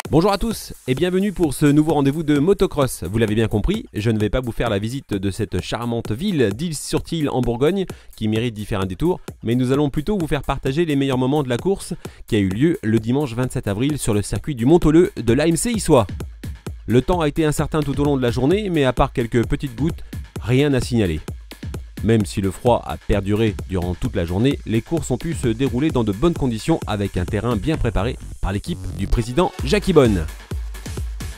Bonjour à tous et bienvenue pour ce nouveau rendez-vous de motocross. Vous l'avez bien compris, je ne vais pas vous faire la visite de cette charmante ville d'Ils-sur-Tille en Bourgogne qui mérite d'y faire un détour, mais nous allons plutôt vous faire partager les meilleurs moments de la course qui a eu lieu le dimanche 27 avril sur le circuit du Mont-Tholeux de l'AMC Issois. Le temps a été incertain tout au long de la journée, mais à part quelques petites gouttes, rien à signaler. Même si le froid a perduré durant toute la journée, les courses ont pu se dérouler dans de bonnes conditions avec un terrain bien préparé par l'équipe du président Jackie Bonne.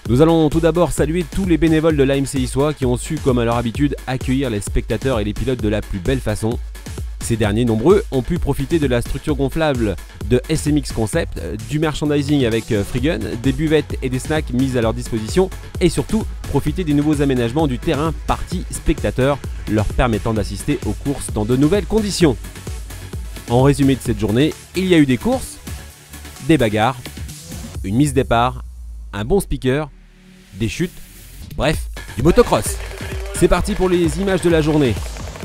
Nous allons tout d'abord saluer tous les bénévoles de l'AMC Issois qui ont su, comme à leur habitude, accueillir les spectateurs et les pilotes de la plus belle façon. Ces derniers, nombreux, ont pu profiter de la structure gonflable de SMX Concept, du merchandising avec Freegun, des buvettes et des snacks mises à leur disposition et surtout profiter des nouveaux aménagements du terrain partie spectateurs leur permettant d'assister aux courses dans de nouvelles conditions. En résumé de cette journée, il y a eu des courses, des bagarres, une mise départ, un bon speaker, des chutes, bref, du motocross. C'est parti pour les images de la journée.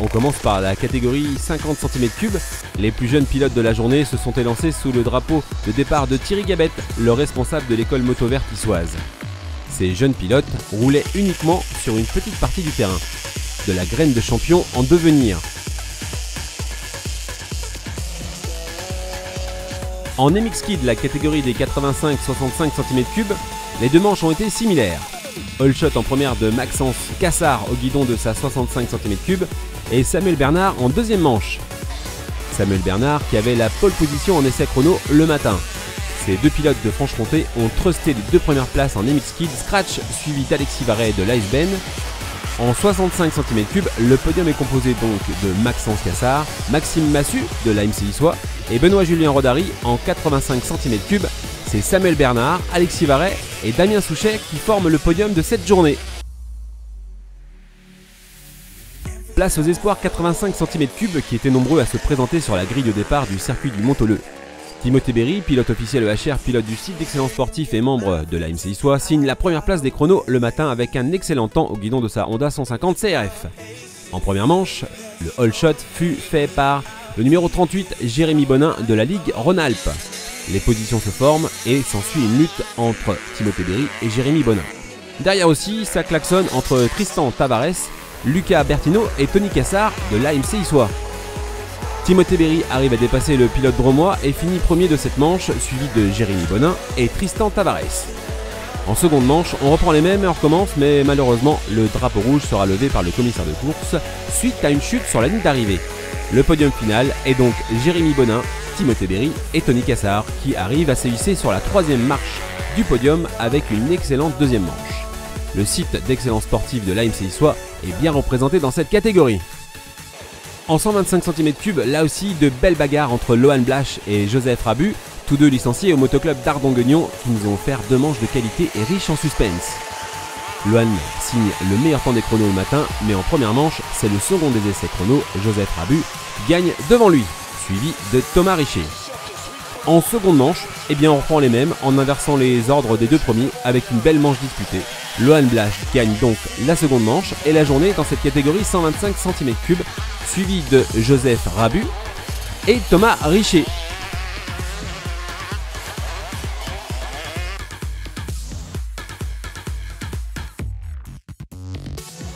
On commence par la catégorie 50 cm3. Les plus jeunes pilotes de la journée se sont élancés sous le drapeau de départ de Thierry Gabet, le responsable de l'école moto verte issoise. Ces jeunes pilotes roulaient uniquement sur une petite partie du terrain. De la graine de champion en devenir. En MX Kid, la catégorie des 85-65 cm3, les deux manches ont été similaires. All shot en première de Maxence Cassard au guidon de sa 65 cm3 et Samuel Bernard en deuxième manche. Samuel Bernard qui avait la pole position en essai chrono le matin. Ces deux pilotes de Franche-Comté ont trusté les deux premières places en MX Kid Scratch suivi d'Alexis Varret de l'Iceban. En 65 cm3, le podium est composé donc de Maxence Cassard, Maxime Massu de l'AMC Issois et Benoît-Julien Rodari. En 85 cm3, c'est Samuel Bernard, Alexis Varret et Damien Souchet qui forment le podium de cette journée. Place aux espoirs 85 cm3 qui étaient nombreux à se présenter sur la grille de départ du circuit du Mont-Tholeux. Timothée Berry, pilote officiel EHR, pilote du site d'excellence sportif et membre de l'AMC Issois, signe la première place des chronos le matin avec un excellent temps au guidon de sa Honda 150 CRF. En première manche, le all shot fut fait par le numéro 38 Jérémy Bonin de la Ligue Rhône-Alpes. Les positions se forment et s'ensuit une lutte entre Timothée Berry et Jérémy Bonin. Derrière aussi, ça klaxonne entre Tristan Tavares, Lucas Bertino et Tony Cassard de l'AMC Issois. Timothée Berry arrive à dépasser le pilote bromois et finit premier de cette manche, suivi de Jérémy Bonin et Tristan Tavares. En seconde manche, on reprend les mêmes et on recommence, mais malheureusement, le drapeau rouge sera levé par le commissaire de course suite à une chute sur la ligne d'arrivée. Le podium final est donc Jérémy Bonin, Timothée Berry et Tony Cassard qui arrivent à se hisser sur la troisième marche du podium avec une excellente deuxième manche. Le site d'excellence sportive de l'AMC Issois est bien représenté dans cette catégorie. En 125 cm3, là aussi de belles bagarres entre Lohan Blache et Joseph Rabu, tous deux licenciés au motoclub d'Ardon-Guignon qui nous ont offert deux manches de qualité et riches en suspense. Lohan signe le meilleur temps des chronos le matin, mais en première manche, c'est le second des essais chronos, Joseph Rabu, qui gagne devant lui, suivi de Thomas Richer. En seconde manche, on reprend les mêmes en inversant les ordres des deux premiers avec une belle manche disputée. Lohan Blache gagne donc la seconde manche et la journée dans cette catégorie 125 cm3, suivi de Joseph Rabu et Thomas Richer.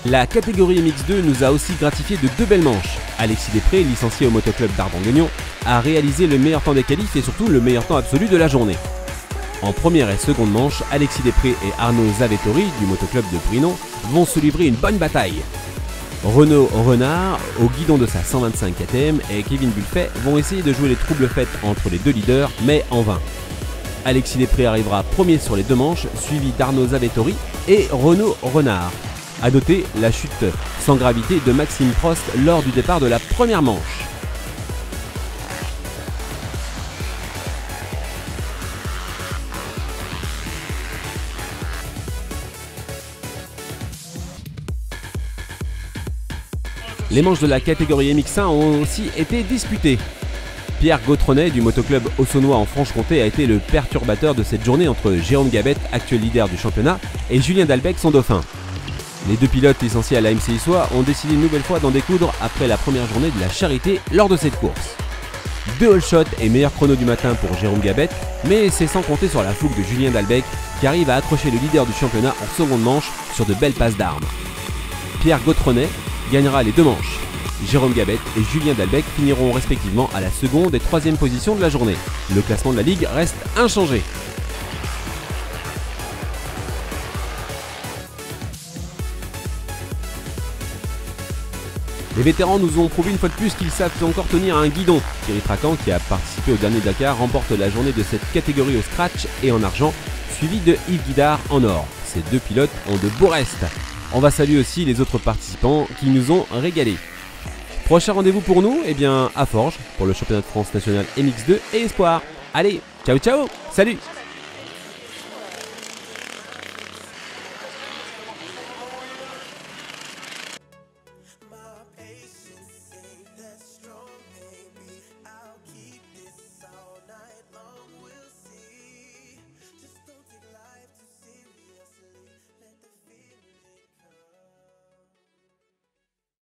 La catégorie MX2 nous a aussi gratifié de deux belles manches. Alexis Després, licencié au motoclub d'Ardon-Guignon, a réalisé le meilleur temps des qualifs et surtout le meilleur temps absolu de la journée. En première et seconde manche, Alexis Després et Arnaud Zavettori du motoclub de Brinon vont se livrer une bonne bataille. Renaud Renard, au guidon de sa 125 KTM, et Kevin Buffet vont essayer de jouer les troubles faits entre les deux leaders, mais en vain. Alexis Després arrivera premier sur les deux manches, suivi d'Arnaud Zavettori et Renaud Renard. A noter la chute sans gravité de Maxime Prost lors du départ de la première manche. Les manches de la catégorie MX1 ont aussi été disputées. Pierre Gautrenet du motoclub Auxonnois en Franche-Comté a été le perturbateur de cette journée entre Jérôme Gabet, actuel leader du championnat, et Julien Dalbec, son dauphin. Les deux pilotes licenciés à l'AMC Issois ont décidé une nouvelle fois d'en découdre après la première journée de la charité lors de cette course. 2 all shots et meilleur chrono du matin pour Jérôme Gabet, mais c'est sans compter sur la fougue de Julien Dalbec qui arrive à accrocher le leader du championnat en seconde manche sur de belles passes d'armes. Pierre Gautrenet gagnera les 2 manches. Jérôme Gabet et Julien Dalbec finiront respectivement à la seconde et troisième position de la journée. Le classement de la Ligue reste inchangé. Les vétérans nous ont prouvé une fois de plus qu'ils savent encore tenir un guidon. Thierry Tracan, qui a participé au dernier Dakar, remporte la journée de cette catégorie au scratch et en argent, suivi de Yves Guidard en or. Ces 2 pilotes ont de beaux restes. On va saluer aussi les autres participants qui nous ont régalés. Prochain rendez-vous pour nous, à Forges, pour le championnat de France national MX2 et Espoir. Allez, ciao ciao, salut!